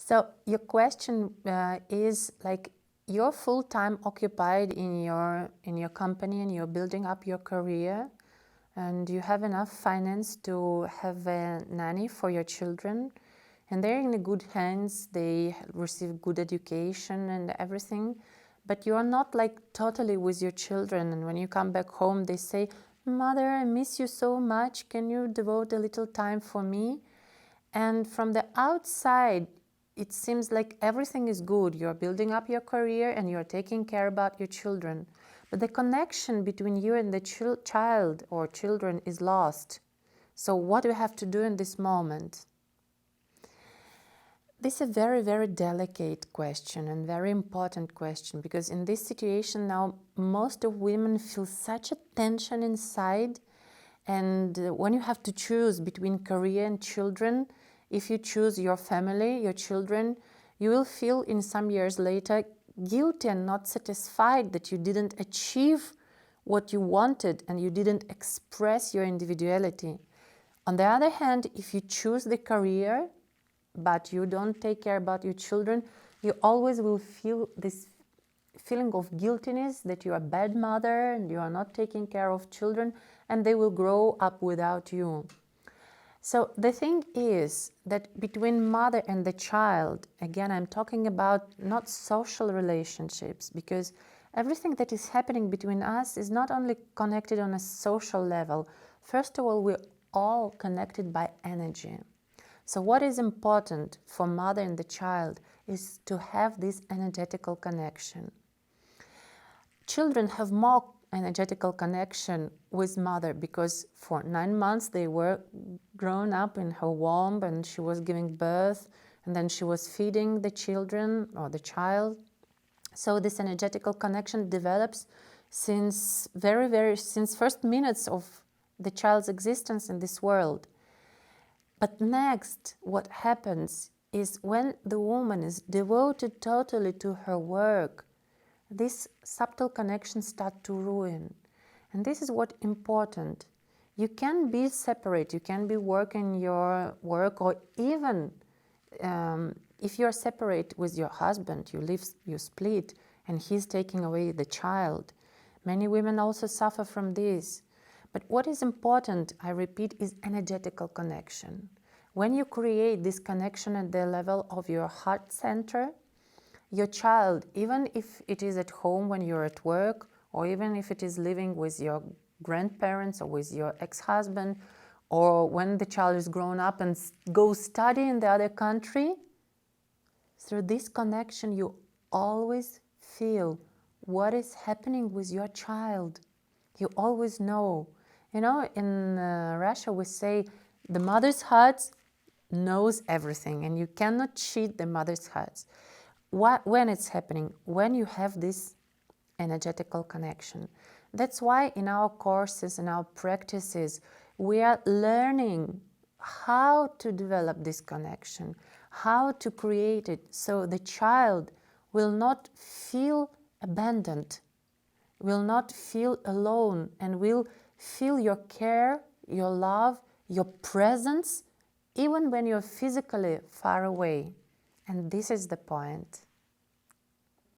So your question is like, you're full-time occupied in your company and you're building up your career, and you have enough finance to have a nanny for your children, and they're in good hands, they receive good education and everything, but you're not like totally with your children, and when you come back home they say, "Mother, I miss you so much, can you devote a little time for me?" And from the outside, it seems like everything is good. You're building up your career and you're taking care about your children. But the connection between you and the child or children is lost. So what do you have to do in this moment? This is a very, very delicate question and very important question, because in this situation now, most of women feel such a tension inside. And when you have to choose between career and children, if you choose your family, your children, you will feel in some years later guilty and not satisfied that you didn't achieve what you wanted and you didn't express your individuality. On the other hand, if you choose the career, but you don't take care about your children, you always will feel this feeling of guiltiness that you are a bad mother and you are not taking care of children, and they will grow up without you. So the thing is that between mother and the child, again, I'm talking about not social relationships, because everything that is happening between us is not only connected on a social level. First of all, we're all connected by energy. So what is important for mother and the child is to have this energetical connection. Children have more energetical connection with mother because for 9 months they were grown up in her womb and she was giving birth, and then she was feeding the children or the child. So this energetical connection develops since since first minutes of the child's existence in this world. But next, what happens is when the woman is devoted totally to her work, these subtle connections start to ruin. And this is what important. You can be separate, you can be working your work, or even if you're separate with your husband, you split, and he's taking away the child. Many women also suffer from this. But what is important, I repeat, is energetical connection. When you create this connection at the level of your heart center, your child, even if it is at home when you're at work, or even if it is living with your grandparents or with your ex-husband, or when the child is grown up and goes study in the other country, through this connection you always feel what is happening with your child. You always know. You know, in Russia we say the mother's heart knows everything, and you cannot cheat the mother's heart. When it's happening? When you have this energetical connection. That's why in our courses and our practices we are learning how to develop this connection, how to create it so the child will not feel abandoned, will not feel alone, and will feel your care, your love, your presence, even when you're physically far away. And this is the point.